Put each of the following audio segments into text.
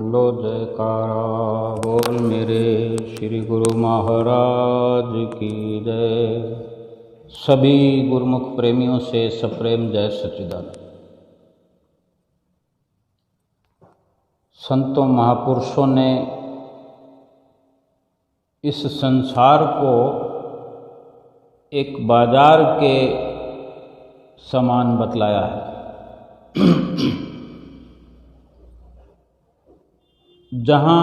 बोलो जयकारा बोल मेरे श्री गुरु महाराज की जय। सभी गुरुमुख प्रेमियों से सप्रेम जय सच्चिदानंद। संतों महापुरुषों ने इस संसार को एक बाजार के समान बतलाया है। जहाँ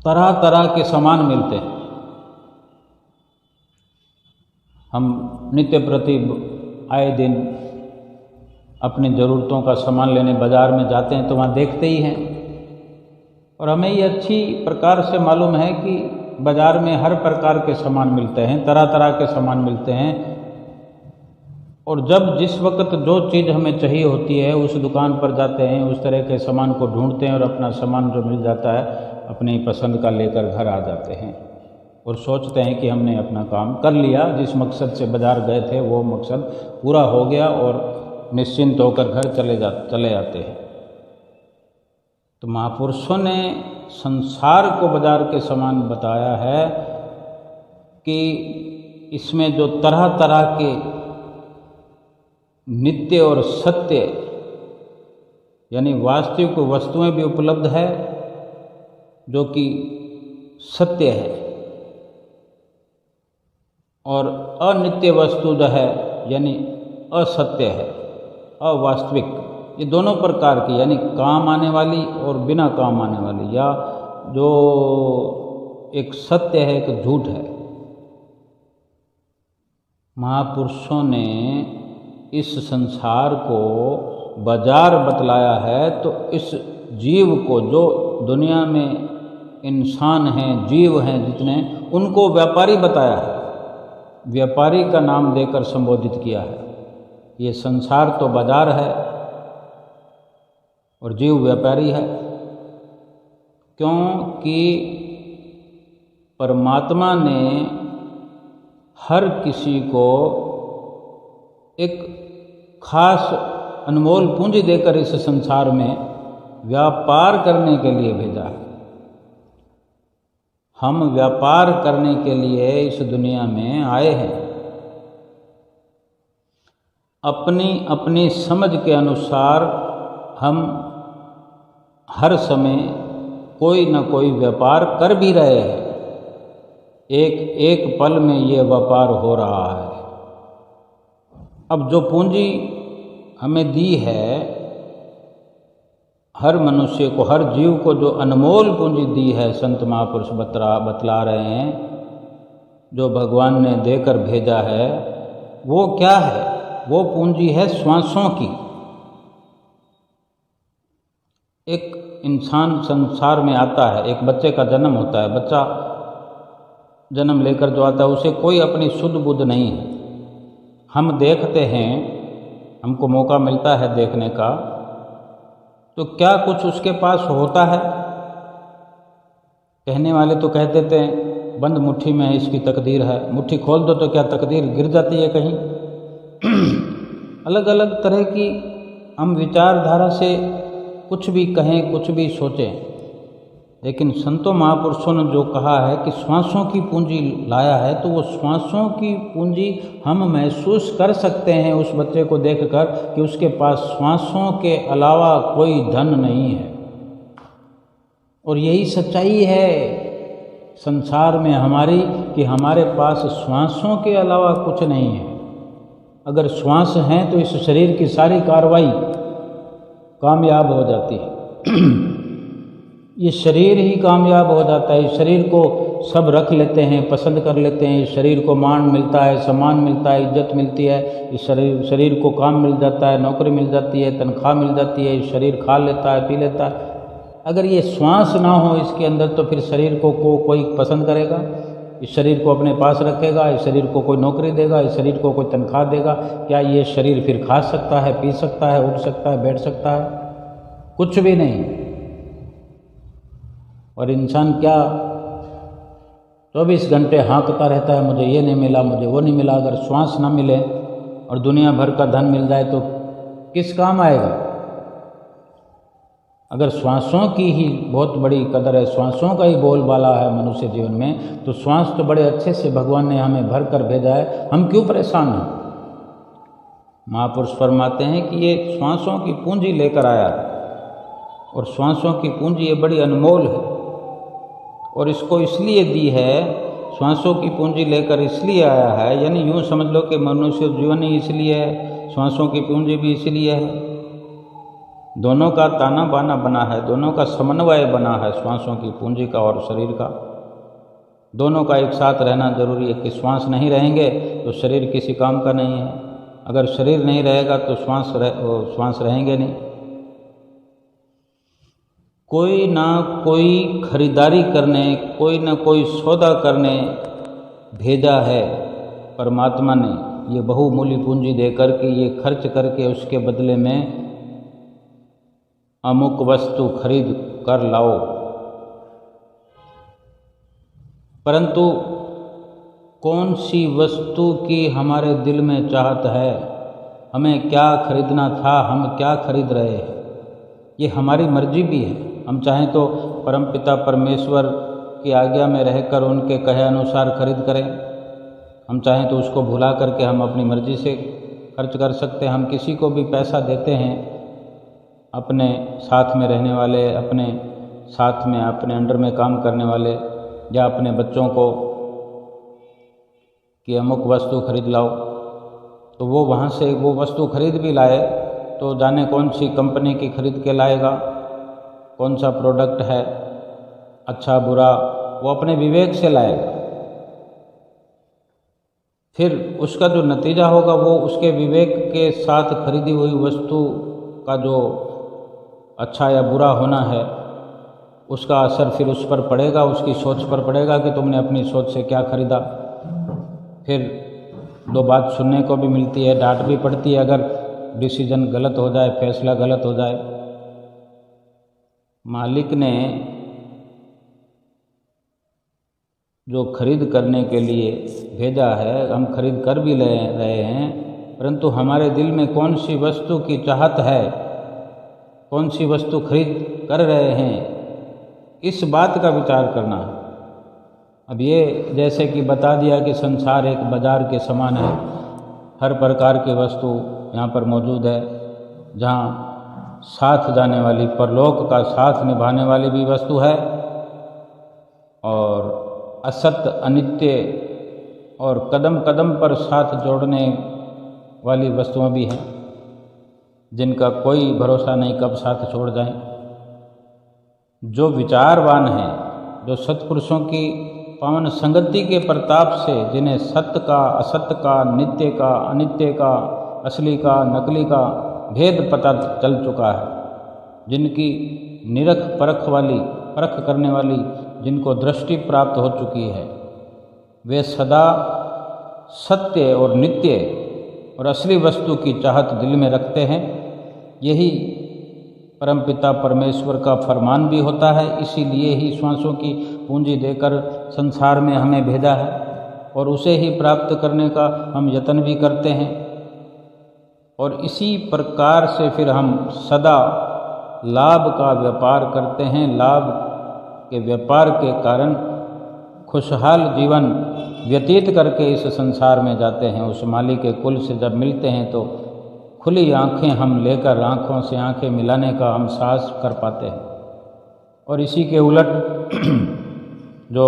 तरह तरह के सामान मिलते हैं। हम नित्य प्रति आए दिन अपनी ज़रूरतों का सामान लेने बाज़ार में जाते हैं तो वहाँ देखते ही हैं, और हमें ये अच्छी प्रकार से मालूम है कि बाज़ार में हर प्रकार के सामान मिलते हैं, तरह तरह के सामान मिलते हैं। और जब जिस वक्त जो चीज़ हमें चाहिए होती है उस दुकान पर जाते हैं, उस तरह के सामान को ढूंढते हैं और अपना सामान जो मिल जाता है अपनी पसंद का लेकर घर आ जाते हैं और सोचते हैं कि हमने अपना काम कर लिया। जिस मकसद से बाज़ार गए थे वो मकसद पूरा हो गया और निश्चिंत होकर घर चले जाते हैं। तो महापुरुषों ने संसार को बाज़ार के समान बताया है कि इसमें जो तरह तरह के नित्य और सत्य यानी वास्तविक वस्तुएं भी उपलब्ध है जो कि सत्य है, और अनित्य वस्तु जो है यानी असत्य है, अवास्तविक। ये दोनों प्रकार की यानी काम आने वाली और बिना काम आने वाली, या जो एक सत्य है एक झूठ है। महापुरुषों ने इस संसार को बाजार बतलाया है, तो इस जीव को जो दुनिया में इंसान हैं, जीव हैं जितने, उनको व्यापारी बताया है, व्यापारी का नाम देकर संबोधित किया है। ये संसार तो बाजार है और जीव व्यापारी है, क्योंकि परमात्मा ने हर किसी को एक खास अनमोल पूंजी देकर इस संसार में व्यापार करने के लिए भेजा है। हम व्यापार करने के लिए इस दुनिया में आए हैं। अपनी अपनी समझ के अनुसार हम हर समय कोई न कोई व्यापार कर भी रहे हैं। एक एक पल में ये व्यापार हो रहा है। अब जो पूंजी हमें दी है, हर मनुष्य को, हर जीव को जो अनमोल पूंजी दी है, संत महापुरुष बतला रहे हैं, जो भगवान ने देकर भेजा है, वो क्या है? वो पूंजी है श्वासों की। एक इंसान संसार में आता है, एक बच्चे का जन्म होता है, बच्चा जन्म लेकर जो आता है उसे कोई अपनी सुध बुध नहीं है। हम देखते हैं, हमको मौका मिलता है देखने का, तो क्या कुछ उसके पास होता है? कहने वाले तो कह देते हैं बंद मुट्ठी में है इसकी तकदीर है, मुट्ठी खोल दो तो क्या तकदीर गिर जाती है कहीं? अलग अलग तरह की हम विचारधारा से कुछ भी कहें, कुछ भी सोचें, लेकिन संतों महापुरुषों ने जो कहा है कि श्वासों की पूंजी लाया है, तो वो श्वासों की पूंजी हम महसूस कर सकते हैं उस बच्चे को देखकर कि उसके पास श्वासों के अलावा कोई धन नहीं है। और यही सच्चाई है संसार में हमारी कि हमारे पास श्वासों के अलावा कुछ नहीं है। अगर श्वास हैं तो इस शरीर की सारी कार्रवाई कामयाब हो जाती है। ये शरीर ही कामयाब हो जाता है। इस शरीर को सब रख लेते हैं, पसंद कर लेते हैं। इस शरीर को मान मिलता है, सम्मान मिलता है, इज्जत मिलती है। इस शरीर को काम मिल जाता है, नौकरी मिल जाती है, तनख्वाह मिल जाती है। इस शरीर खा लेता है, पी लेता है। अगर ये श्वास ना हो इसके अंदर तो फिर शरीर को कोई पसंद करेगा? इस शरीर को अपने पास रखेगा? इस शरीर को कोई नौकरी देगा? इस शरीर को कोई तनख्वाह देगा? क्या ये शरीर फिर खा सकता है, पी सकता है, उठ सकता है, बैठ सकता है? कुछ भी नहीं। और इंसान क्या 24 घंटे हाँकता रहता है, मुझे ये नहीं मिला, मुझे वो नहीं मिला। अगर श्वास ना मिले और दुनिया भर का धन मिल जाए तो किस काम आएगा? अगर श्वासों की ही बहुत बड़ी कदर है, श्वासों का ही बोलबाला है मनुष्य जीवन में, तो श्वास तो बड़े अच्छे से भगवान ने हमें भर कर भेजा है, हम क्यों परेशान हैं। महापुरुष फरमाते हैं कि ये श्वासों की पूंजी लेकर आया है, और श्वासों की पूंजी ये बड़ी अनमोल है, और इसको इसलिए दी है, श्वासों की पूंजी लेकर इसलिए आया है, यानी यूँ समझ लो कि मनुष्य जीवन ही इसलिए है, श्वासों की पूंजी भी इसलिए है। दोनों का ताना बाना बना है, दोनों का समन्वय बना है, श्वासों की पूंजी का और शरीर का। दोनों का एक साथ रहना जरूरी है कि श्वास नहीं रहेंगे तो शरीर किसी काम का नहीं है, अगर शरीर नहीं रहेगा तो श्वास रहेंगे नहीं। कोई ना कोई खरीदारी करने, कोई ना कोई सौदा करने भेजा है परमात्मा ने, ये बहुमूल्य पूंजी देकर के, ये खर्च करके उसके बदले में अमुक वस्तु खरीद कर लाओ। परंतु कौन सी वस्तु की हमारे दिल में चाहत है, हमें क्या खरीदना था, हम क्या खरीद रहे हैं, ये हमारी मर्जी भी है। हम चाहें तो परमपिता परमेश्वर की आज्ञा में रहकर उनके कहे अनुसार खरीद करें, हम चाहें तो उसको भुला करके हम अपनी मर्जी से खर्च कर सकते हैं। हम किसी को भी पैसा देते हैं, अपने साथ में रहने वाले, अपने साथ में अपने अंडर में काम करने वाले, या अपने बच्चों को कि अमुक वस्तु खरीद लाओ, तो वो वहाँ से वो वस्तु खरीद भी लाए तो जाने कौन सी कंपनी की खरीद के लाएगा, कौन सा प्रोडक्ट है, अच्छा बुरा, वो अपने विवेक से लाएगा। फिर उसका जो नतीजा होगा वो उसके विवेक के साथ खरीदी हुई वस्तु का जो अच्छा या बुरा होना है, उसका असर फिर उस पर पड़ेगा, उसकी सोच पर पड़ेगा कि तुमने अपनी सोच से क्या खरीदा। फिर दो बात सुनने को भी मिलती है, डांट भी पड़ती है अगर डिसीजन गलत हो जाए, फैसला गलत हो जाए। मालिक ने जो खरीद करने के लिए भेजा है, हम खरीद कर भी ले रहे हैं, परंतु हमारे दिल में कौन सी वस्तु की चाहत है, कौन सी वस्तु खरीद कर रहे हैं, इस बात का विचार करना है। अब ये जैसे कि बता दिया कि संसार एक बाजार के समान है, हर प्रकार की वस्तु यहाँ पर मौजूद है, जहाँ साथ जाने वाली, परलोक का साथ निभाने वाली भी वस्तु है, और असत अनित्य और कदम कदम पर साथ जोड़ने वाली वस्तुएं भी हैं, जिनका कोई भरोसा नहीं कब साथ छोड़ जाएं। जो विचारवान हैं, जो सत्पुरुषों की पावन संगति के प्रताप से, जिन्हें सत्य का, असत्य का, नित्य का, अनित्य का, असली का, नकली का भेद पता चल चुका है, जिनकी निरख परख करने वाली जिनको दृष्टि प्राप्त हो चुकी है, वे सदा सत्य और नित्य और असली वस्तु की चाहत दिल में रखते हैं। यही परमपिता परमेश्वर का फरमान भी होता है, इसीलिए ही श्वासों की पूंजी देकर संसार में हमें भेजा है, और उसे ही प्राप्त करने का हम यत्न भी करते हैं। और इसी प्रकार से फिर हम सदा लाभ का व्यापार करते हैं, लाभ के व्यापार के कारण खुशहाल जीवन व्यतीत करके इस संसार में जाते हैं। उस मालिक के कुल से जब मिलते हैं तो खुली आंखें हम लेकर आंखों से आंखें मिलाने का हम साहस कर पाते हैं। और इसी के उलट जो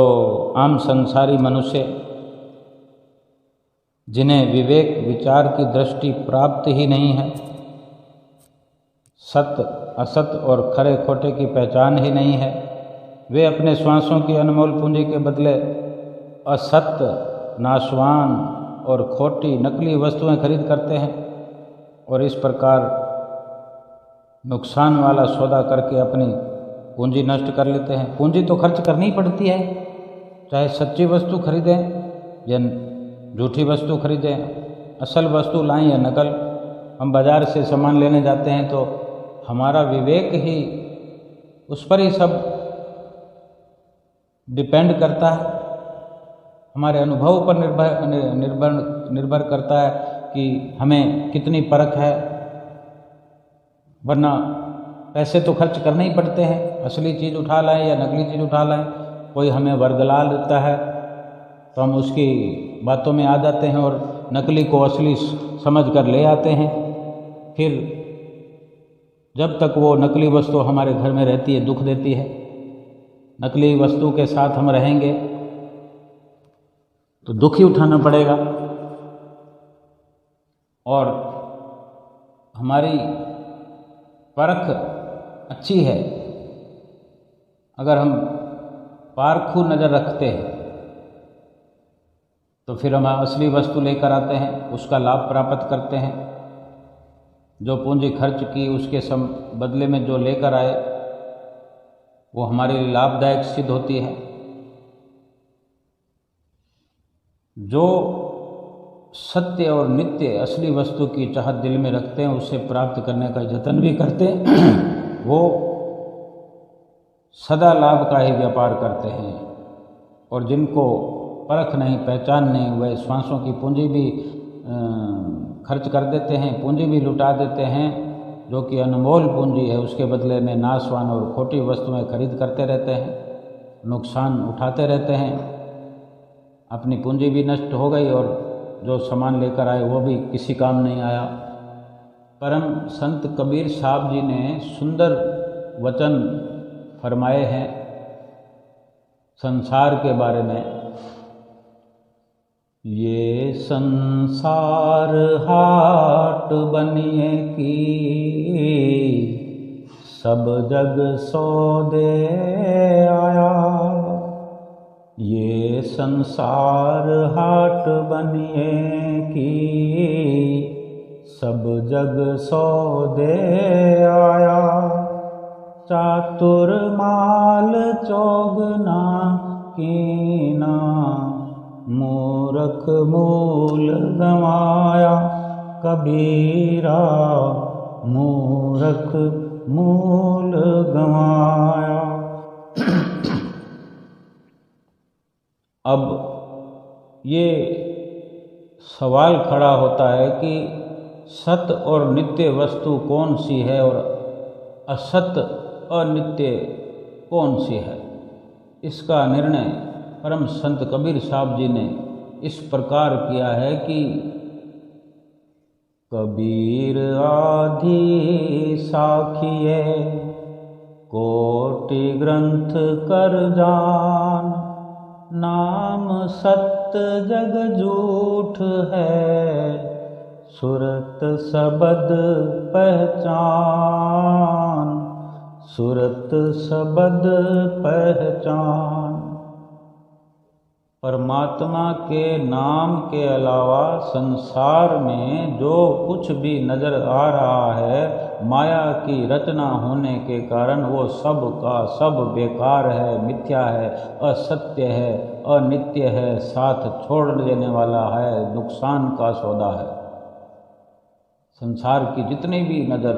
आम संसारी मनुष्य, जिन्हें विवेक विचार की दृष्टि प्राप्त ही नहीं है, सत्य असत और खरे खोटे की पहचान ही नहीं है, वे अपने श्वासों की अनमोल पूंजी के बदले असत्य, नाशवान और खोटी नकली वस्तुएं खरीद करते हैं, और इस प्रकार नुकसान वाला सौदा करके अपनी पूंजी नष्ट कर लेते हैं। पूंजी तो खर्च करनी पड़ती है, चाहे सच्ची वस्तु खरीदें या झूठी वस्तु खरीदें, असल वस्तु लाएं या नकल। हम बाज़ार से सामान लेने जाते हैं तो हमारा विवेक ही उस पर ही सब डिपेंड करता है, हमारे अनुभव पर निर्भर करता है कि हमें कितनी परख है। वरना पैसे तो खर्च करने ही पड़ते हैं, असली चीज़ उठा लाएं या नकली चीज़ उठा लाएं। कोई हमें वर्गला देता है तो हम उसकी बातों में आ जाते हैं और नकली को असली समझ कर ले आते हैं। फिर जब तक वो नकली वस्तु हमारे घर में रहती है दुख देती है। नकली वस्तु के साथ हम रहेंगे तो दुख ही उठाना पड़ेगा। और हमारी परख अच्छी है, अगर हम पारखू नज़र रखते हैं तो फिर हम असली वस्तु लेकर आते हैं, उसका लाभ प्राप्त करते हैं। जो पूंजी खर्च की उसके बदले में जो लेकर आए वो हमारे लिए लाभदायक सिद्ध होती है। जो सत्य और नित्य असली वस्तु की चाहत दिल में रखते हैं, उसे प्राप्त करने का यत्न भी करते हैं, वो सदा लाभ का ही व्यापार करते हैं। और जिनको परख नहीं, पहचान नहीं, वह श्वासों की पूंजी भी खर्च कर देते हैं, पूंजी भी लुटा देते हैं, जो कि अनमोल पूंजी है। उसके बदले में नाशवान और खोटी वस्तुएं खरीद करते रहते हैं, नुकसान उठाते रहते हैं। अपनी पूंजी भी नष्ट हो गई और जो सामान लेकर आए वो भी किसी काम नहीं आया। परम संत कबीर साहब जी ने सुंदर वचन फरमाए हैं संसार के बारे में। ये संसार हाट बनिए की, सब जग सौदे आया। ये संसार हाट बनिए की, सब जग सौदे आया। चातुर माल चौगना कीना, मूर्ख मूल गंवाया। कबीरा मूर्ख मूल गंवाया। अब ये सवाल खड़ा होता है कि सत और नित्य वस्तु कौन सी है और असत अनित्य कौन सी है। इसका निर्णय परम संत कबीर साहब जी ने इस प्रकार किया है कि कबीर आदि साखिए, कोटि ग्रंथ कर जान। नाम सत्य जग झूठ है, सुरत सबद पहचान। सुरत सबद पहचान। परमात्मा के नाम के अलावा संसार में जो कुछ भी नज़र आ रहा है, माया की रचना होने के कारण वो सब का सब बेकार है, मिथ्या है, असत्य है, अनित्य है, साथ छोड़ देने वाला है, नुकसान का सौदा है। संसार की जितनी भी नज़र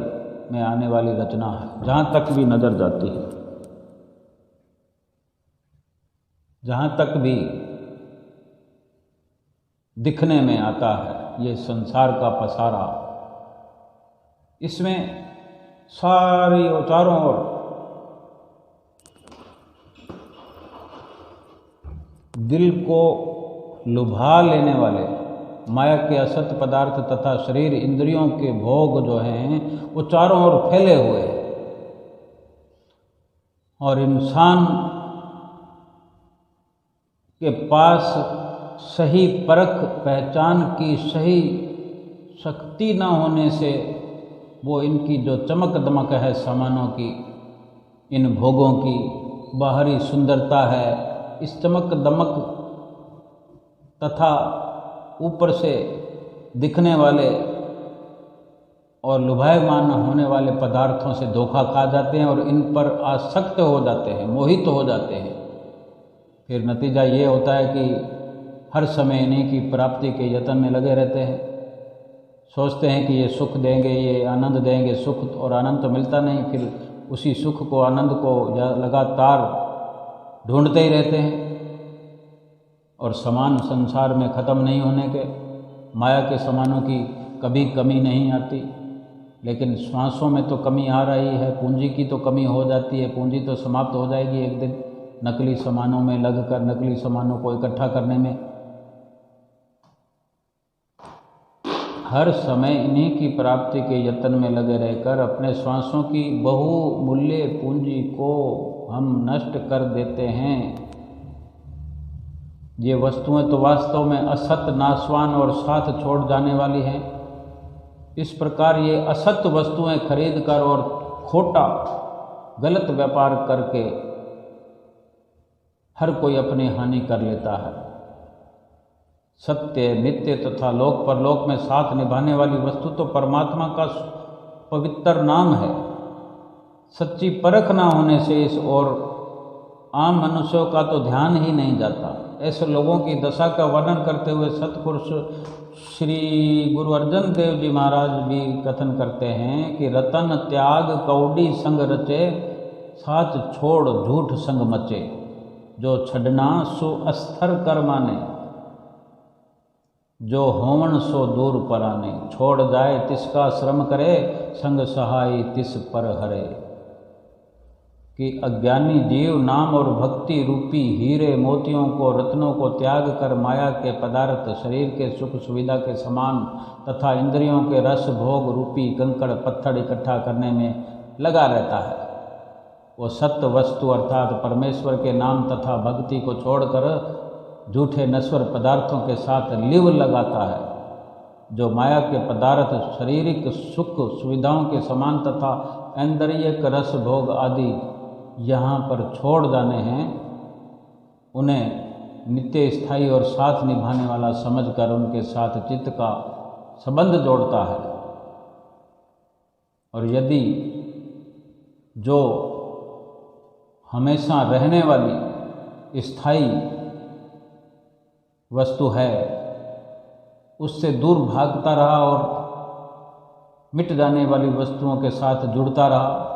में आने वाली रचना है, जहाँ तक भी नज़र जाती है, जहाँ तक भी दिखने में आता है, ये संसार का पसारा, इसमें सारी चारों ओर दिल को लुभा लेने वाले माया के असत पदार्थ तथा शरीर इंद्रियों के भोग जो हैं वो चारों ओर फैले हुए हैं। और इंसान के पास सही परख पहचान की सही शक्ति न होने से वो इनकी जो चमक दमक है सामानों की, इन भोगों की बाहरी सुंदरता है, इस चमक दमक तथा ऊपर से दिखने वाले और लुभायमान होने वाले पदार्थों से धोखा खा जाते हैं और इन पर आसक्त हो जाते हैं, मोहित हो जाते हैं। फिर नतीजा ये होता है कि हर समय इन्हीं की प्राप्ति के यत्न में लगे रहते हैं। सोचते हैं कि ये सुख देंगे, ये आनंद देंगे, सुख और आनंद तो मिलता नहीं। फिर उसी सुख को, आनंद को लगातार ढूंढते ही रहते हैं और सामान संसार में ख़त्म नहीं होने के, माया के सामानों की कभी कमी नहीं आती। लेकिन श्वासों में तो कमी आ रही है, पूंजी की तो कमी हो जाती है, पूंजी तो समाप्त हो जाएगी एक दिन नकली सामानों में लगकर, नकली सामानों को इकट्ठा करने में। हर समय इन्हीं की प्राप्ति के यत्न में लगे रहकर अपने श्वासों की बहुमूल्य पूंजी को हम नष्ट कर देते हैं। ये वस्तुएं तो वास्तव में असत, नाशवान और साथ छोड़ जाने वाली हैं। इस प्रकार ये असत वस्तुएं खरीद कर और खोटा गलत व्यापार करके हर कोई अपनी हानि कर लेता है। सत्य, नित्य तथा लोक परलोक में साथ निभाने वाली वस्तु तो परमात्मा का पवित्र नाम है। सच्ची परख ना होने से इस और आम मनुष्यों का तो ध्यान ही नहीं जाता। ऐसे लोगों की दशा का वर्णन करते हुए सतपुरुष श्री गुरु अर्जन देव जी महाराज भी कथन करते हैं कि रतन त्याग कौड़ी संग रचे, साच छोड़ झूठ संग मचे, जो छड़ना सो अस्तर कर माने, जो होवन सो दूर पराने, छोड़ जाए तिसका श्रम करे, संग सहाय तिस पर हरे। कि अज्ञानी जीव नाम और भक्ति रूपी हीरे मोतियों को, रत्नों को त्याग कर माया के पदार्थ, शरीर के सुख सुविधा के समान तथा इंद्रियों के रस भोग रूपी कंकड़ पत्थर इकट्ठा करने में लगा रहता है। वो सत्य वस्तु अर्थात परमेश्वर के नाम तथा भक्ति को छोड़कर झूठे नश्वर पदार्थों के साथ लिव लगाता है। जो माया के पदार्थ शारीरिक सुख सुविधाओं के समान तथा ऐन्द्रियक रस भोग आदि यहाँ पर छोड़ जाने हैं, उन्हें नित्य स्थायी और साथ निभाने वाला समझकर उनके साथ चित्त का संबंध जोड़ता है। और यदि जो हमेशा रहने वाली स्थायी वस्तु है उससे दूर भागता रहा और मिट जाने वाली वस्तुओं के साथ जुड़ता रहा,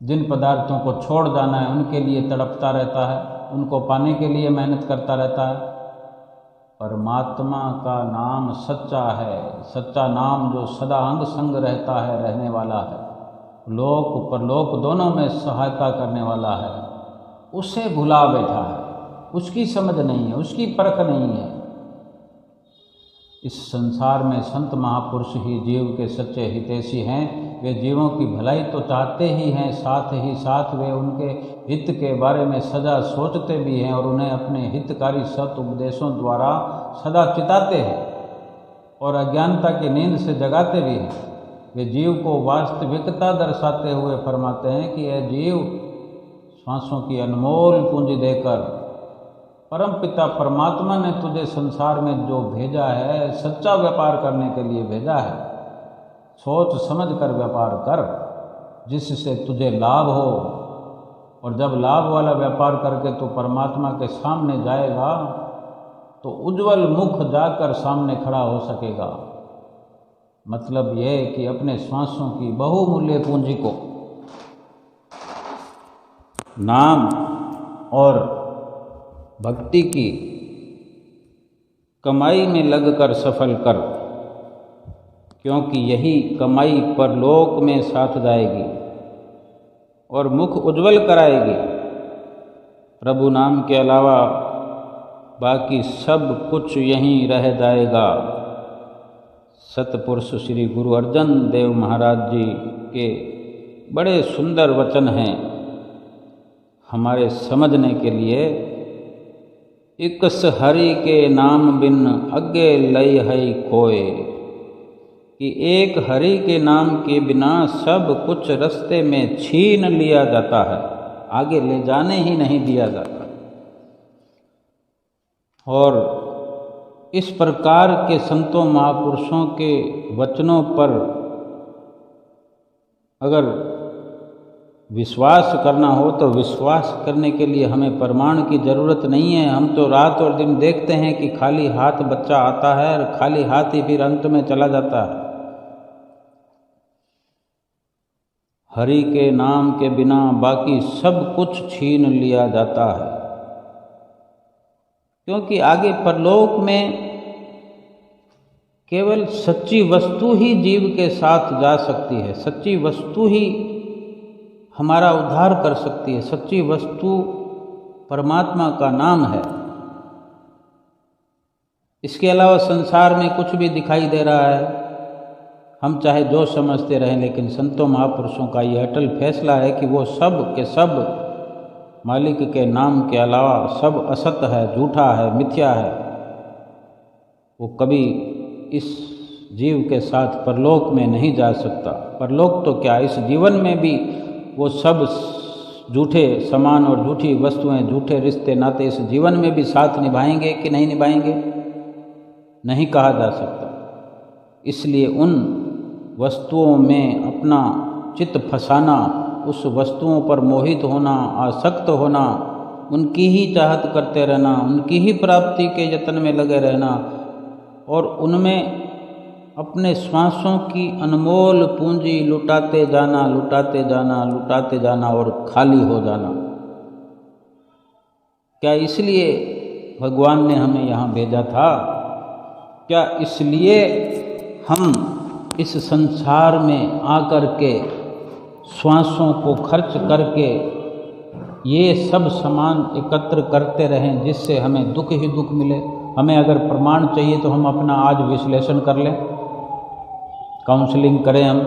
जिन पदार्थों को छोड़ जाना है उनके लिए तड़पता रहता है, उनको पाने के लिए मेहनत करता रहता है। परमात्मा का नाम सच्चा है, सच्चा नाम जो सदा अंग संग रहता है, रहने वाला है, लोक परलोक दोनों में सहायता करने वाला है, उसे भुला बैठा है, उसकी समझ नहीं है, उसकी परख नहीं है। इस संसार में संत महापुरुष ही जीव के सच्चे हितैषी हैं। वे जीवों की भलाई तो चाहते ही हैं, साथ ही साथ वे उनके हित के बारे में सदा सोचते भी हैं और उन्हें अपने हितकारी सत उपदेशों द्वारा सदा चिताते हैं और अज्ञानता की नींद से जगाते भी हैं। वे जीव को वास्तविकता दर्शाते हुए फरमाते हैं कि यह जीव श्वासों की अनमोल पूंजी देकर परमपिता परमात्मा ने तुझे संसार में जो भेजा है, सच्चा व्यापार करने के लिए भेजा है। सोच समझ कर व्यापार कर जिससे तुझे लाभ हो, और जब लाभ वाला व्यापार करके तू परमात्मा के सामने जाएगा तो उज्जवल मुख जाकर सामने खड़ा हो सकेगा। मतलब यह कि अपने श्वासों की बहुमूल्य पूंजी को नाम और भक्ति की कमाई में लगकर सफल कर, क्योंकि यही कमाई परलोक में साथ जाएगी और मुख उज्जवल कराएगी। प्रभु नाम के अलावा बाकी सब कुछ यहीं रह जाएगा। सतपुरुष श्री गुरु अर्जन देव महाराज जी के बड़े सुंदर वचन हैं हमारे समझने के लिए। इकस हरि के नाम बिन अगे लय है कोय, कि एक हरि के नाम के बिना सब कुछ रास्ते में छीन लिया जाता है, आगे ले जाने ही नहीं दिया जाता। और इस प्रकार के संतों महापुरुषों के वचनों पर अगर विश्वास करना हो तो विश्वास करने के लिए हमें प्रमाण की ज़रूरत नहीं है। हम तो रात और दिन देखते हैं कि खाली हाथ बच्चा आता है और खाली हाथ ही फिर अंत में चला जाता है। हरि के नाम के बिना बाकी सब कुछ छीन लिया जाता है, क्योंकि आगे परलोक में केवल सच्ची वस्तु ही जीव के साथ जा सकती है, सच्ची वस्तु ही हमारा उद्धार कर सकती है। सच्ची वस्तु परमात्मा का नाम है। इसके अलावा संसार में कुछ भी दिखाई दे रहा है, हम चाहे जो समझते रहें, लेकिन संतों महापुरुषों का ये अटल फैसला है कि वो सब के सब मालिक के नाम के अलावा सब असत है, झूठा है, मिथ्या है। वो कभी इस जीव के साथ परलोक में नहीं जा सकता। परलोक तो क्या, इस जीवन में भी वो सब झूठे सामान और झूठी वस्तुएं, झूठे रिश्ते नाते इस जीवन में भी साथ निभाएंगे कि नहीं निभाएंगे, नहीं कहा जा सकता। इसलिए उन वस्तुओं में अपना चित्त फंसाना, उस वस्तुओं पर मोहित होना, आसक्त होना, उनकी ही चाहत करते रहना, उनकी ही प्राप्ति के यत्न में लगे रहना और उनमें अपने श्वासों की अनमोल पूंजी लुटाते जाना, लुटाते जाना, लुटाते जाना और खाली हो जाना। क्या इसलिए भगवान ने हमें यहाँ भेजा था? क्या इसलिए हम इस संसार में आकर के श्वासों को खर्च करके ये सब सामान एकत्र करते रहें जिससे हमें दुख ही दुख मिले? हमें अगर प्रमाण चाहिए तो हम अपना आज विश्लेषण कर लें, काउंसलिंग करें हम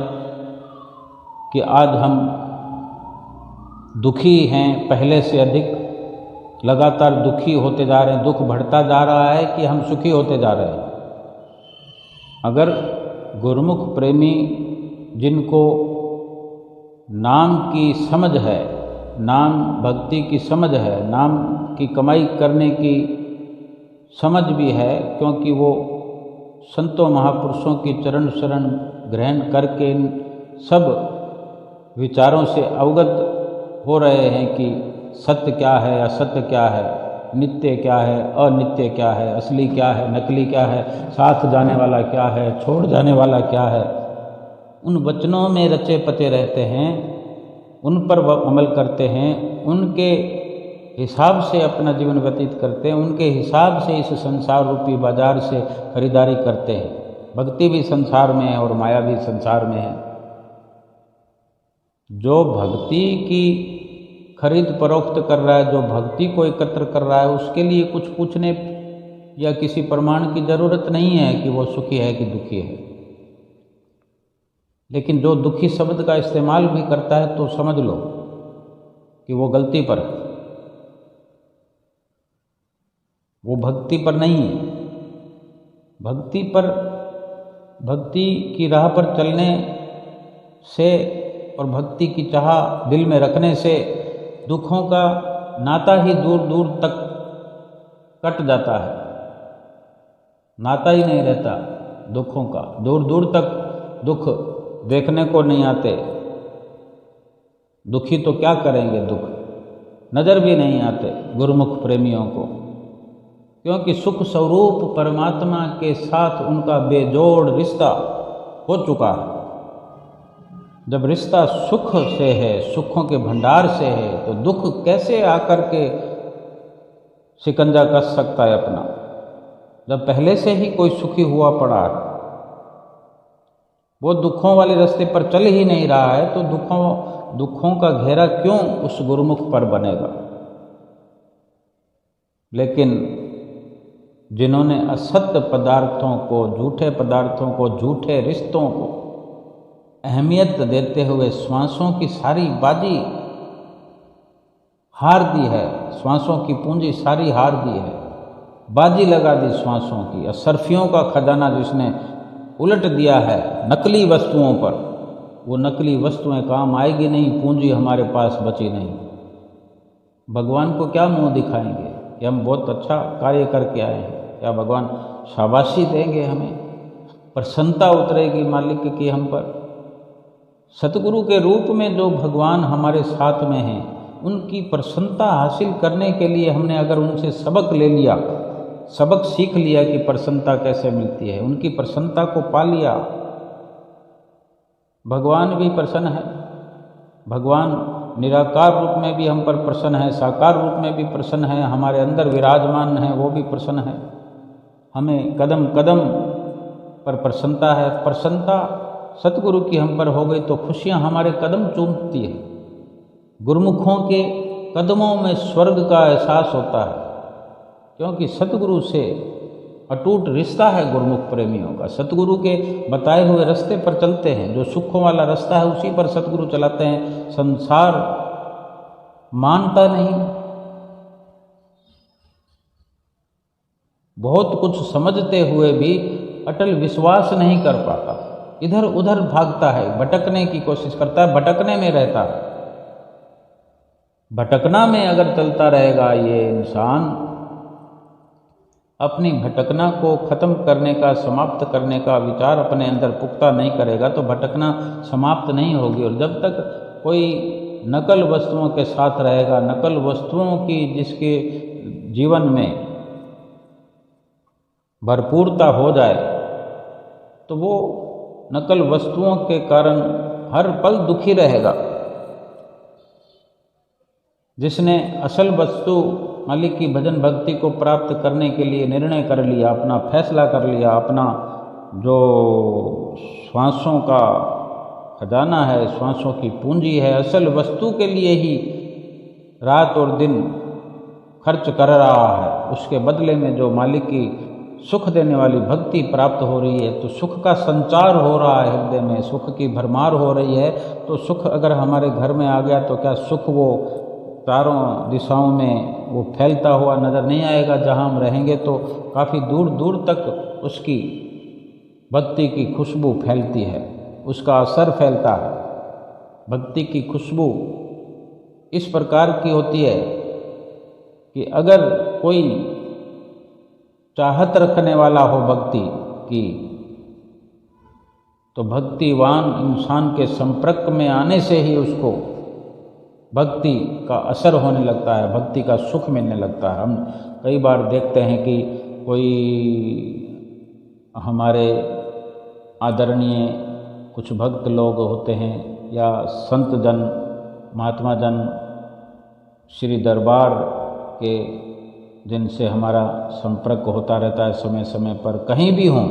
कि आज हम दुखी हैं पहले से अधिक, लगातार दुखी होते जा रहे हैं, दुख बढ़ता जा रहा है कि हम सुखी होते जा रहे हैं। अगर गुरुमुख प्रेमी जिनको नाम की समझ है, नाम भक्ति की समझ है, नाम की कमाई करने की समझ भी है, क्योंकि वो संतों महापुरुषों की चरण शरण ग्रहण करके इन सब विचारों से अवगत हो रहे हैं कि सत्य क्या है, असत्य क्या है, नित्य क्या है, अनित्य क्या है, असली क्या है, नकली क्या है, साथ जाने वाला क्या है, छोड़ जाने वाला क्या है। उन वचनों में रचे पचे रहते हैं, उन पर अमल करते हैं, उनके हिसाब से अपना जीवन व्यतीत करते हैं, उनके हिसाब से इस संसार रूपी बाजार से खरीदारी करते हैं। भक्ति भी संसार में है और माया भी संसार में है। जो भक्ति की खरीद फरोख्त कर रहा है, जो भक्ति को एकत्र कर रहा है, उसके लिए कुछ पूछने या किसी प्रमाण की जरूरत नहीं है कि वो सुखी है कि दुखी है। लेकिन जो दुखी शब्द का इस्तेमाल भी करता है तो समझ लो कि वो गलती पर है, वो भक्ति पर नहीं है। भक्ति पर, भक्ति की राह पर चलने से और भक्ति की चाह दिल में रखने से दुखों का नाता ही दूर दूर तक कट जाता है, नाता ही नहीं रहता दुखों का, दूर दूर तक दुख देखने को नहीं आते। दुखी तो क्या करेंगे, दुख नज़र भी नहीं आते गुरुमुख प्रेमियों को, क्योंकि सुख स्वरूप परमात्मा के साथ उनका बेजोड़ रिश्ता हो चुका है। जब रिश्ता सुख से है, सुखों के भंडार से है, तो दुख कैसे आकर के शिकंजा कस सकता है अपना, जब पहले से ही कोई सुखी हुआ पड़ा है। वो दुखों वाले रास्ते पर चल ही नहीं रहा है, तो दुखों का घेरा क्यों उस गुरुमुख पर बनेगा। लेकिन जिन्होंने असत्य पदार्थों को, झूठे पदार्थों को, झूठे रिश्तों को अहमियत देते हुए श्वासों की सारी बाजी हार दी है, श्वासों की पूंजी सारी हार दी है, बाजी लगा दी श्वासों की। असरफियों का खजाना जिसने उलट दिया है नकली वस्तुओं पर, वो नकली वस्तुएं काम आएगी नहीं, पूंजी हमारे पास बची नहीं। भगवान को क्या मुंह दिखाएंगे कि हम बहुत अच्छा कार्य करके आए हैं? क्या भगवान शाबाशी देंगे हमें? प्रसन्नता उतरेगी मालिक की हम पर? सतगुरु के रूप में जो भगवान हमारे साथ में हैं, उनकी प्रसन्नता हासिल करने के लिए हमने अगर उनसे सबक ले लिया, सबक सीख लिया कि प्रसन्नता कैसे मिलती है, उनकी प्रसन्नता को पा लिया, भगवान भी प्रसन्न है। भगवान निराकार रूप में भी हम पर प्रसन्न है, साकार रूप में भी प्रसन्न है, हमारे अंदर विराजमान है, वो भी प्रसन्न है। हमें कदम कदम पर प्रसन्नता है। प्रसन्नता सतगुरु की हम पर हो गई तो खुशियाँ हमारे कदम चूमती है। गुरुमुखों के कदमों में स्वर्ग का एहसास होता है, क्योंकि सतगुरु से अटूट रिश्ता है गुरुमुख प्रेमियों का। सतगुरु के बताए हुए रास्ते पर चलते हैं, जो सुखों वाला रास्ता है उसी पर सतगुरु चलाते हैं। संसार मानता नहीं, बहुत कुछ समझते हुए भी अटल विश्वास नहीं कर पाता, इधर उधर भागता है, भटकने की कोशिश करता है, भटकने में रहता है। भटकना में अगर चलता रहेगा ये इंसान, अपनी भटकना को खत्म करने का, समाप्त करने का विचार अपने अंदर पुख्ता नहीं करेगा तो भटकना समाप्त नहीं होगी। और जब तक कोई नकल वस्तुओं के साथ रहेगा, नकल वस्तुओं की जिसके जीवन में भरपूरता हो जाए, तो वो नकल वस्तुओं के कारण हर पल दुखी रहेगा। जिसने असल वस्तु मालिक की भजन भक्ति को प्राप्त करने के लिए निर्णय कर लिया, अपना फैसला कर लिया, अपना जो श्वासों का खजाना है, श्वासों की पूंजी है, असल वस्तु के लिए ही रात और दिन खर्च कर रहा है, उसके बदले में जो मालिक की सुख देने वाली भक्ति प्राप्त हो रही है, तो सुख का संचार हो रहा है हृदय में, सुख की भरमार हो रही है। तो सुख अगर हमारे घर में आ गया तो क्या सुख वो चारों दिशाओं में वो फैलता हुआ नज़र नहीं आएगा? जहाँ हम रहेंगे तो काफ़ी दूर दूर तक उसकी भक्ति की खुशबू फैलती है, उसका असर फैलता है। भक्ति की खुशबू इस प्रकार की होती है कि अगर कोई चाहत रखने वाला हो भक्ति की, तो भक्तिवान इंसान के संपर्क में आने से ही उसको भक्ति का असर होने लगता है, भक्ति का सुख मिलने लगता है। हम कई बार देखते हैं कि कोई हमारे आदरणीय कुछ भक्त लोग होते हैं या संत जन, महात्मा जन, श्री दरबार के जिनसे हमारा संपर्क होता रहता है समय समय पर, कहीं भी हों,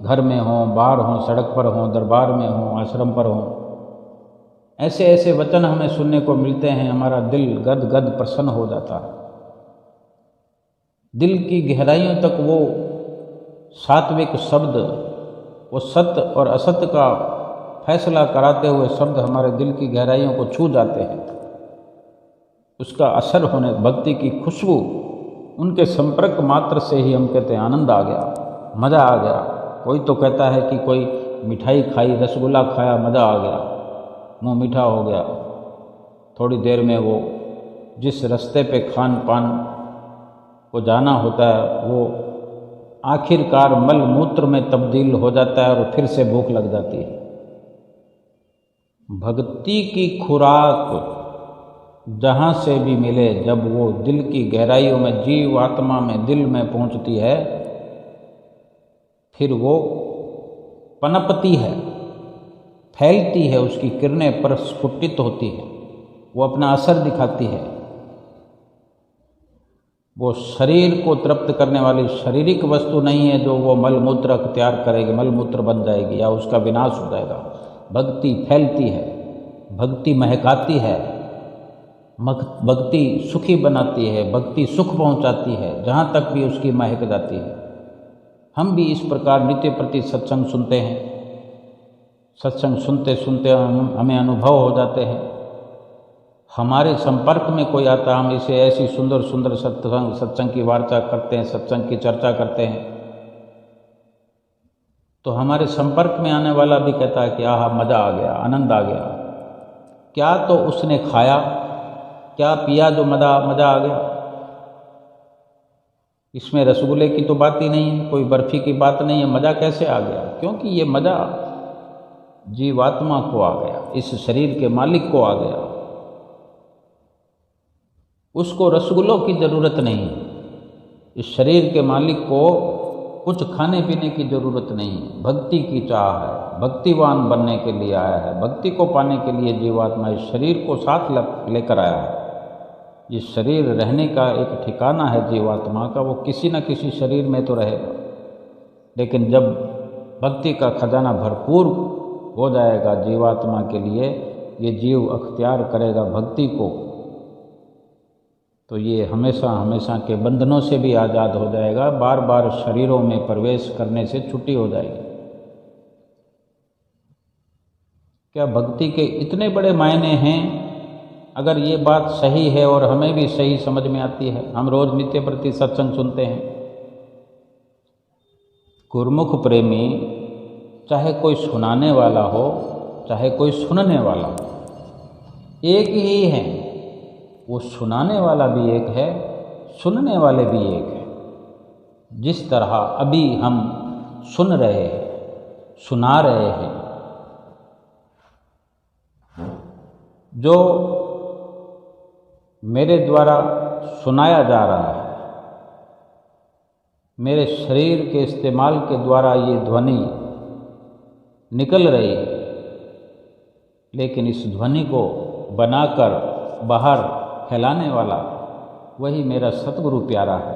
घर में हों, बाहर हों, सड़क पर हों, दरबार में हों, आश्रम पर हों, ऐसे ऐसे वचन हमें सुनने को मिलते हैं, हमारा दिल गद गद प्रसन्न हो जाता है। दिल की गहराइयों तक वो सात्विक शब्द, वो सत्य और असत्य का फैसला कराते हुए शब्द हमारे दिल की गहराइयों को छू जाते हैं। उसका असर होने, भक्ति की खुशबू, उनके संपर्क मात्र से ही हम कहते हैं आनंद आ गया, मज़ा आ गया। कोई तो कहता है कि कोई मिठाई खाई, रसगुल्ला खाया, मज़ा आ गया, मुँह मीठा हो गया। थोड़ी देर में वो जिस रास्ते पे खान पान को जाना होता है वो आखिरकार मल मूत्र में तब्दील हो जाता है और फिर से भूख लग जाती है। भक्ति की खुराक जहाँ से भी मिले, जब वो दिल की गहराइयों में, जीव आत्मा में, दिल में पहुँचती है, फिर वो पनपती है, फैलती है, उसकी किरणें प्रस्फुटित होती है, वो अपना असर दिखाती है। वो शरीर को तृप्त करने वाली शारीरिक वस्तु नहीं है जो वो मलमूत्र अख्तियार करेगी, मलमूत्र बन जाएगी या उसका विनाश हो जाएगा। भक्ति फैलती है, भक्ति महकाती है, भक्ति सुखी बनाती है, भक्ति सुख पहुंचाती है, जहाँ तक भी उसकी महक जाती है। हम भी इस प्रकार नित्य प्रति सत्संग सुनते हैं, सत्संग सुनते सुनते हमें अनुभव हो जाते हैं। हमारे संपर्क में कोई आता, हम इसे ऐसी सुंदर सुंदर सत्संग की वार्ता करते हैं, सत्संग की चर्चा करते हैं, तो हमारे संपर्क में आने वाला भी कहता है कि आहा मज़ा आ गया, आनंद आ गया। क्या तो उसने खाया, क्या पिया जो मज़ा आ गया? इसमें रसगुल्ले की तो बात ही नहीं है, कोई बर्फ़ी की बात नहीं है, मज़ा कैसे आ गया? क्योंकि ये मज़ा जीवात्मा को आ गया, इस शरीर के मालिक को आ गया। उसको रसगुल्लों की ज़रूरत नहीं है, इस शरीर के मालिक को कुछ खाने पीने की ज़रूरत नहीं है। भक्ति की चाह है, भक्तिवान बनने के लिए आया है, भक्ति को पाने के लिए जीवात्मा इस शरीर को साथ लेकर आया है। ये शरीर रहने का एक ठिकाना है जीवात्मा का, वो किसी न किसी शरीर में तो रहेगा, लेकिन जब भक्ति का खजाना भरपूर हो जाएगा जीवात्मा के लिए, ये जीव अख्तियार करेगा भक्ति को, तो ये हमेशा हमेशा के बंधनों से भी आज़ाद हो जाएगा, बार बार शरीरों में प्रवेश करने से छुट्टी हो जाएगी। क्या भक्ति के इतने बड़े मायने हैं? अगर ये बात सही है और हमें भी सही समझ में आती है, हम रोज नित्य प्रति सत्संग सुनते हैं। गुरुमुख प्रेमी चाहे कोई सुनाने वाला हो चाहे कोई सुनने वाला हो, एक ही है। वो सुनाने वाला भी एक है, सुनने वाले भी एक है। जिस तरह अभी हम सुन रहे हैं, सुना रहे हैं, जो मेरे द्वारा सुनाया जा रहा है, मेरे शरीर के इस्तेमाल के द्वारा ये ध्वनि निकल रही है, लेकिन इस ध्वनि को बनाकर बाहर फैलाने वाला वही मेरा सतगुरु प्यारा है।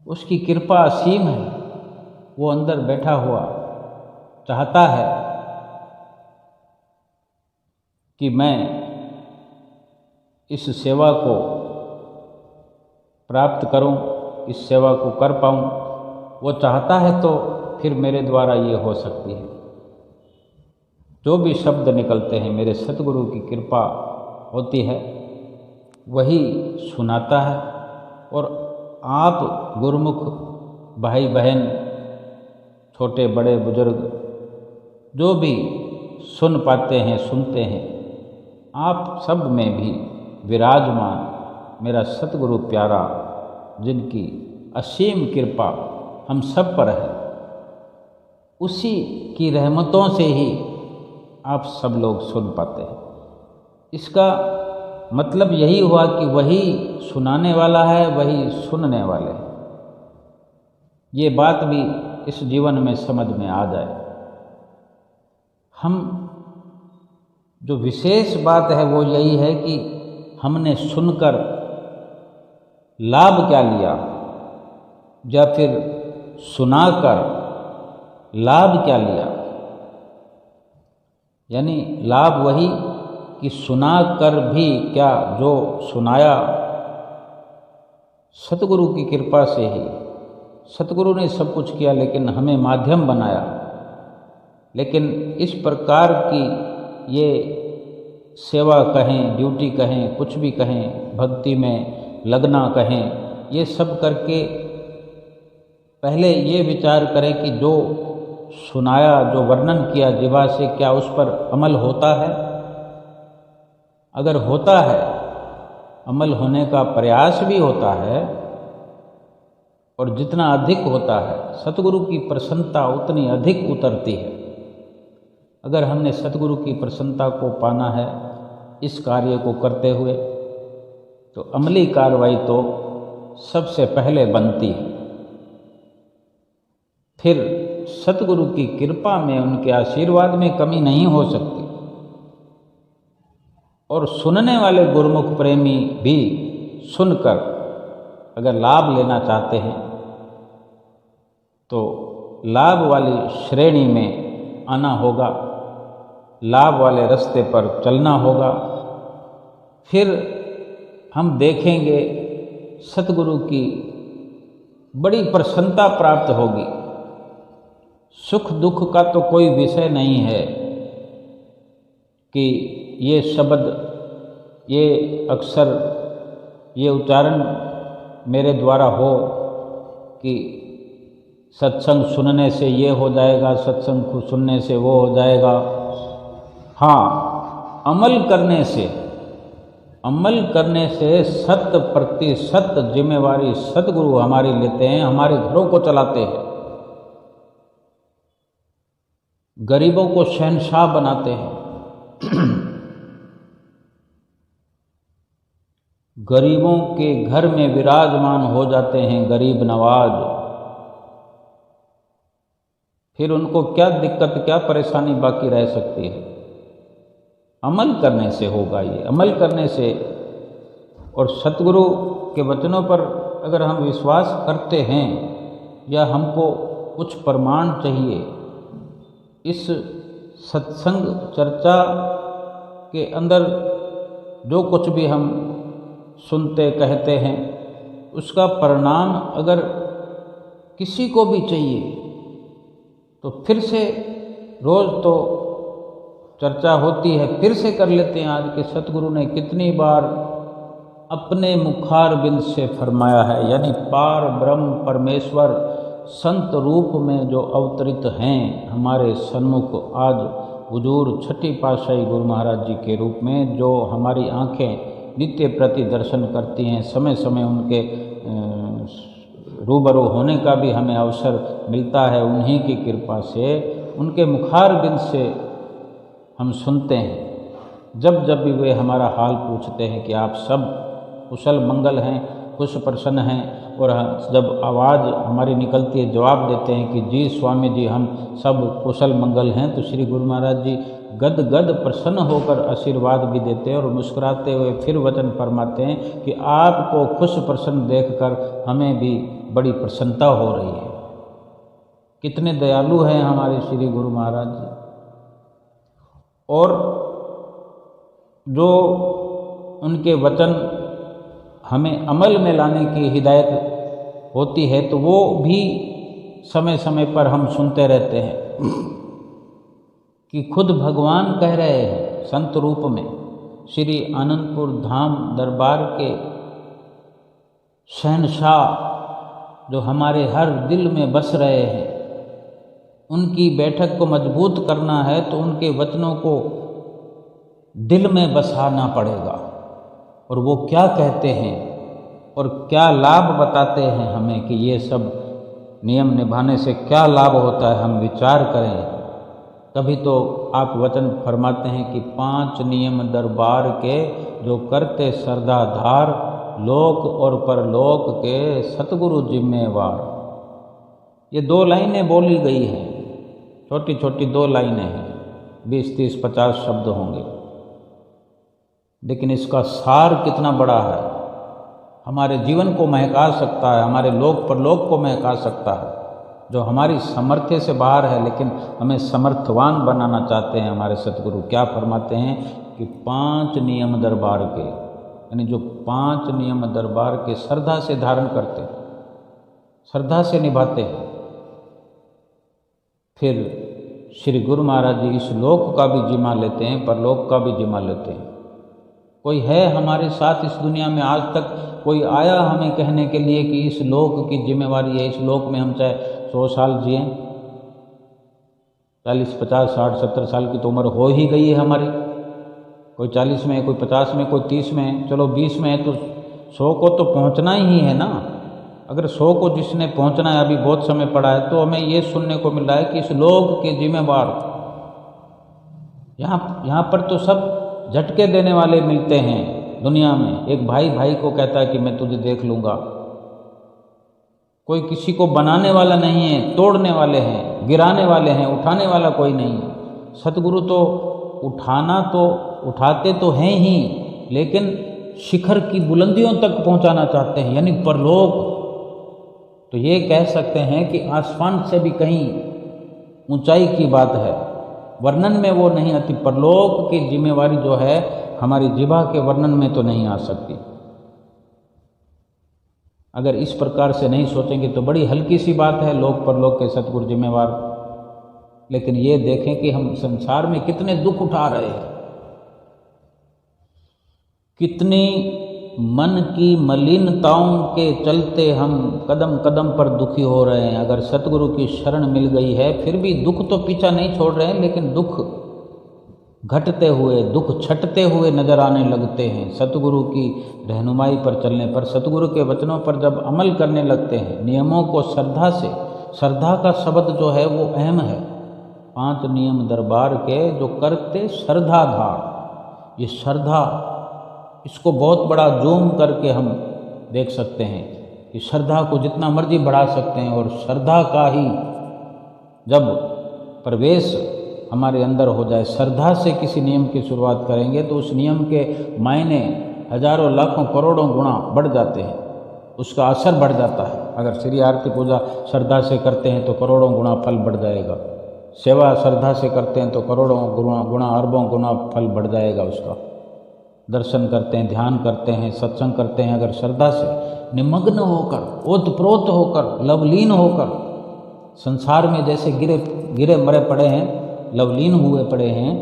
उसकी कृपा असीम है। वो अंदर बैठा हुआ चाहता है कि मैं इस सेवा को प्राप्त करूं, इस सेवा को कर पाऊं। वो चाहता है तो फिर मेरे द्वारा ये हो सकती है। जो भी शब्द निकलते हैं मेरे सतगुरु की कृपा होती है, वही सुनाता है। और आप गुरुमुख भाई बहन, छोटे बड़े बुजुर्ग, जो भी सुन पाते हैं, सुनते हैं, आप सब में भी विराजमान मेरा सतगुरु प्यारा, जिनकी असीम कृपा हम सब पर है, उसी की रहमतों से ही आप सब लोग सुन पाते हैं। इसका मतलब यही हुआ कि वही सुनाने वाला है, वही सुनने वाले हैं। ये बात भी इस जीवन में समझ में आ जाए। हम जो विशेष बात है वो यही है कि हमने सुनकर लाभ क्या लिया, या फिर सुनाकर लाभ क्या लिया। यानी लाभ वही कि सुना कर भी क्या, जो सुनाया सतगुरु की कृपा से ही। सतगुरु ने सब कुछ किया लेकिन हमें माध्यम बनाया। लेकिन इस प्रकार की ये सेवा कहें, ड्यूटी कहें, कुछ भी कहें, भक्ति में लगना कहें, ये सब करके पहले ये विचार करें कि जो सुनाया, जो वर्णन किया जिह्वा से, क्या उस पर अमल होता है। अगर होता है, अमल होने का प्रयास भी होता है, और जितना अधिक होता है सतगुरु की प्रसन्नता उतनी अधिक उतरती है। अगर हमने सतगुरु की प्रसन्नता को पाना है इस कार्य को करते हुए, तो अमली कार्रवाई तो सबसे पहले बनती है। फिर सतगुरु की कृपा में, उनके आशीर्वाद में कमी नहीं हो सकती। और सुनने वाले गुरुमुख प्रेमी भी सुनकर अगर लाभ लेना चाहते हैं तो लाभ वाली श्रेणी में आना होगा, लाभ वाले रास्ते पर चलना होगा। फिर हम देखेंगे सतगुरु की बड़ी प्रसन्नता प्राप्त होगी। सुख दुख का तो कोई विषय नहीं है कि ये शब्द, ये अक्षर, ये उच्चारण मेरे द्वारा हो कि सत्संग सुनने से ये हो जाएगा, सत्संग को सुनने से वो हो जाएगा। हाँ, अमल करने से 100% जिम्मेवारी सतगुरु हमारी लेते हैं, हमारे घरों को चलाते हैं, गरीबों को शहंशाह बनाते हैं। गरीबों के घर में विराजमान हो जाते हैं गरीब नवाज। फिर उनको क्या दिक्कत, क्या परेशानी बाकी रह सकती है। अमल करने से होगा ये, अमल करने से। और सतगुरु के वचनों पर अगर हम विश्वास करते हैं, या हमको कुछ प्रमाण चाहिए। इस सत्संग चर्चा के अंदर जो कुछ भी हम सुनते कहते हैं उसका परिणाम अगर किसी को भी चाहिए तो फिर से रोज़ तो चर्चा होती है, फिर से कर लेते हैं। आज के सतगुरु ने कितनी बार अपने मुखार बिंद से फरमाया है, यानी पार ब्रह्म परमेश्वर संत रूप में जो अवतरित हैं हमारे सन्मुख आज हुजूर छठी पातशाही गुरु महाराज जी के रूप में, जो हमारी आँखें नित्य प्रति दर्शन करती हैं, समय समय उनके रूबरू होने का भी हमें अवसर मिलता है। उन्हीं की कृपा से उनके मुखार बिंद से हम सुनते हैं। जब जब भी वे हमारा हाल पूछते हैं कि आप सब कुशल मंगल हैं, खुश प्रसन्न हैं, और जब आवाज़ हमारी निकलती है जवाब देते हैं कि जी स्वामी जी हम सब कुशल मंगल हैं, तो श्री गुरु महाराज जी गद गद प्रसन्न होकर आशीर्वाद भी देते हैं और मुस्कुराते हुए फिर वचन फरमाते हैं कि आपको खुश प्रसन्न देखकर हमें भी बड़ी प्रसन्नता हो रही है। कितने दयालु हैं हमारे श्री गुरु महाराज जी। और जो उनके वचन हमें अमल में लाने की हिदायत होती है तो वो भी समय समय पर हम सुनते रहते हैं कि खुद भगवान कह रहे हैं संत रूप में, श्री आनंदपुर धाम दरबार के शहंशाह जो हमारे हर दिल में बस रहे हैं, उनकी बैठक को मजबूत करना है तो उनके वचनों को दिल में बसाना पड़ेगा। और वो क्या कहते हैं और क्या लाभ बताते हैं हमें कि ये सब नियम निभाने से क्या लाभ होता है, हम विचार करें। तभी तो आप वचन फरमाते हैं कि 5 नियम दरबार के जो करते श्रद्धाधार, लोक और परलोक के सतगुरु जिम्मेवार। ये 2 लाइनें बोली गई हैं, छोटी छोटी 2 लाइनें हैं, 20, 30, 50 शब्द होंगे, लेकिन इसका सार कितना बड़ा है। हमारे जीवन को महका सकता है, हमारे लोक परलोक को महका सकता है, जो हमारी सामर्थ्य से बाहर है, लेकिन हमें समर्थवान बनाना चाहते हैं हमारे सतगुरु। क्या फरमाते हैं कि 5 नियम दरबार के, यानी जो 5 नियम दरबार के श्रद्धा से धारण करते हैं, श्रद्धा से निभाते हैं, फिर श्री गुरु महाराज जी इस लोक का भी जिम्मा लेते हैं, परलोक का भी जिम्मा लेते हैं। कोई है हमारे साथ इस दुनिया में, आज तक कोई आया हमें कहने के लिए कि इस लोक की जिम्मेवारी है, इस लोक में हम चाहे 100 साल जिए, 40, 50, 60, 70 साल की तो उम्र हो ही गई है हमारी। कोई 40 में है, कोई 50 में, कोई 30 में है, चलो 20 में है, तो 100 को तो पहुंचना ही है ना। अगर 100 को जिसने पहुंचना है, अभी बहुत समय पड़ा है, तो हमें ये सुनने को मिल रहा है कि इस लोक के जिम्मेवार, यहाँ पर तो सब झटके देने वाले मिलते हैं दुनिया में। एक भाई भाई को कहता है कि मैं तुझे देख लूँगा, कोई किसी को बनाने वाला नहीं है, तोड़ने वाले हैं, गिराने वाले हैं, उठाने वाला कोई नहीं है। सतगुरु तो उठाते तो हैं ही, लेकिन शिखर की बुलंदियों तक पहुंचाना चाहते हैं, यानी परलोक। तो ये कह सकते हैं कि आसमान से भी कहीं ऊंचाई की बात है, वर्णन में वो नहीं आती। परलोक की जिम्मेवारी जो है हमारी जिह्वा के वर्णन में तो नहीं आ सकती। अगर इस प्रकार से नहीं सोचेंगे तो बड़ी हल्की सी बात है, लोक परलोक के सतगुरु जिम्मेवार। लेकिन ये देखें कि हम संसार में कितने दुख उठा रहे हैं, कितनी मन की मलिनताओं के चलते हम कदम कदम पर दुखी हो रहे हैं। अगर सतगुरु की शरण मिल गई है, फिर भी दुख तो पीछा नहीं छोड़ रहे हैं, लेकिन दुख घटते हुए, दुख छटते हुए नजर आने लगते हैं। सतगुरु की रहनुमाई पर चलने पर, सतगुरु के वचनों पर जब अमल करने लगते हैं, नियमों को श्रद्धा से, श्रद्धा का शब्द जो है वो अहम है। 5 नियम दरबार के जो करते श्रद्धाधार, ये श्रद्धा, इसको बहुत बड़ा जूम करके हम देख सकते हैं कि श्रद्धा को जितना मर्जी बढ़ा सकते हैं। और श्रद्धा का ही जब प्रवेश हमारे अंदर हो जाए, श्रद्धा से किसी नियम की शुरुआत करेंगे तो उस नियम के मायने हजारों लाखों करोड़ों गुना बढ़ जाते हैं, उसका असर बढ़ जाता है। अगर श्री आरती पूजा श्रद्धा से करते हैं तो करोड़ों गुना फल बढ़ जाएगा, सेवा श्रद्धा से करते हैं तो करोड़ों गुना अरबों गुना फल बढ़ जाएगा उसका। दर्शन करते हैं, ध्यान करते हैं, सत्संग करते हैं, अगर श्रद्धा से निमग्न होकर, ओतप्रोत होकर, लवलीन होकर, संसार में जैसे गिरे मरे पड़े हैं, लवलीन हुए पड़े हैं,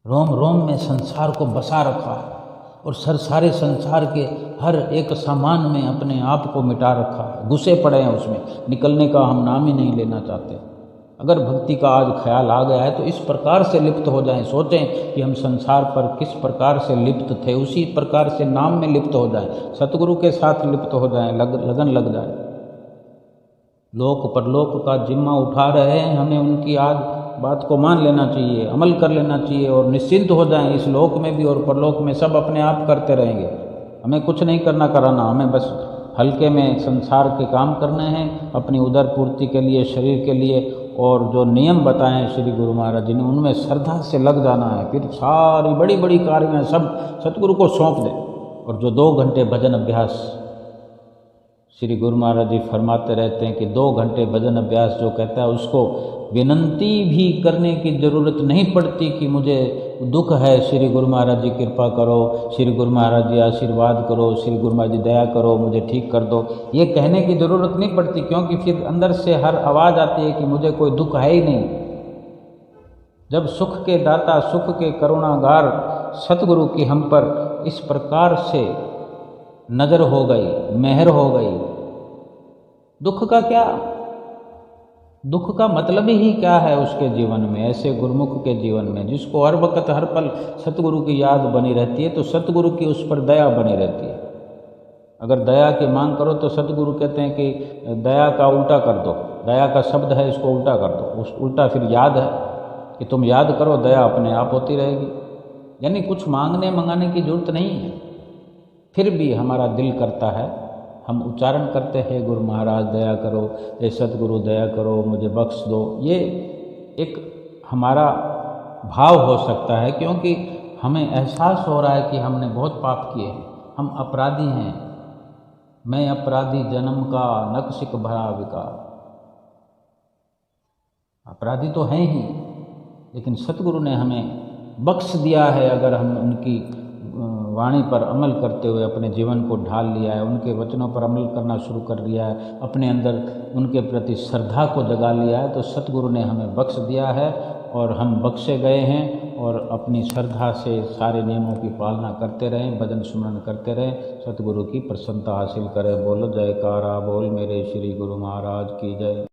रोम रोम में संसार को बसा रखा है और सारे संसार के हर एक सामान में अपने आप को मिटा रखा है, घुसे पड़े हैं उसमें, निकलने का हम नाम ही नहीं लेना चाहते। अगर भक्ति का आज ख्याल आ गया है तो इस प्रकार से लिप्त हो जाएं, सोचें कि हम संसार पर किस प्रकार से लिप्त थे, उसी प्रकार से नाम में लिप्त हो जाएं, सतगुरु के साथ लिप्त हो जाएं, लगन लग जाए। लोक परलोक का जिम्मा उठा रहे हैं, हमें उनकी आज बात को मान लेना चाहिए, अमल कर लेना चाहिए और निश्चिंत हो जाएं। इस लोक में भी और परलोक में सब अपने आप करते रहेंगे, हमें कुछ नहीं करना कराना, हमें बस हल्के में संसार के काम करने हैं, अपनी उदर पूर्ति के लिए, शरीर के लिए, और जो नियम बताएं श्री गुरु महाराज जी ने उनमें श्रद्धा से लग जाना है। फिर सारी बड़ी बड़ी कार्य सब सतगुरु को सौंप दें। और जो 2 घंटे भजन अभ्यास श्री गुरु महाराज जी फरमाते रहते हैं कि 2 घंटे भजन अभ्यास जो कहता है उसको विनंती भी करने की ज़रूरत नहीं पड़ती कि मुझे दुख है, श्री गुरु महाराज जी कृपा करो, श्री गुरु महाराज जी आशीर्वाद करो, श्री गुरु महाराज जी दया करो, मुझे ठीक कर दो, ये कहने की ज़रूरत नहीं पड़ती, क्योंकि फिर अंदर से हर आवाज़ आती है कि मुझे कोई दुख है ही नहीं। जब सुख के दाता, सुख के करुणागार सतगुरु की हम पर इस प्रकार से नज़र हो गई, मेहर हो गई, दुख का क्या, दुख का मतलब ही क्या है उसके जीवन में, ऐसे गुरुमुख के जीवन में जिसको हर वक्त हर पल सतगुरु की याद बनी रहती है, तो सतगुरु की उस पर दया बनी रहती है। अगर दया की मांग करो तो सतगुरु कहते हैं कि दया का उल्टा कर दो, दया का शब्द है इसको उल्टा कर दो, उस उल्टा फिर याद है कि तुम याद करो, दया अपने आप होती रहेगी। यानी कुछ मांगने मंगाने की जरूरत नहीं है, फिर भी हमारा दिल करता है, हम उच्चारण करते हैं गुरु महाराज दया करो, हे सतगुरु दया करो, मुझे बख्श दो। ये एक हमारा भाव हो सकता है क्योंकि हमें एहसास हो रहा है कि हमने बहुत पाप किए हैं, हम अपराधी हैं, मैं अपराधी जन्म का नक्शिक भरा विकार, अपराधी तो हैं ही, लेकिन सतगुरु ने हमें बख्श दिया है अगर हम उनकी वाणी पर अमल करते हुए अपने जीवन को ढाल लिया है, उनके वचनों पर अमल करना शुरू कर दिया है, अपने अंदर उनके प्रति श्रद्धा को जगा लिया है, तो सतगुरु ने हमें बख्श दिया है और हम बख्शे गए हैं। और अपनी श्रद्धा से सारे नियमों की पालना करते रहें, भजन सुमरन करते रहें, सतगुरु की प्रसन्नता हासिल करें। बोलो जयकारा बोल मेरे श्री गुरु महाराज की जय।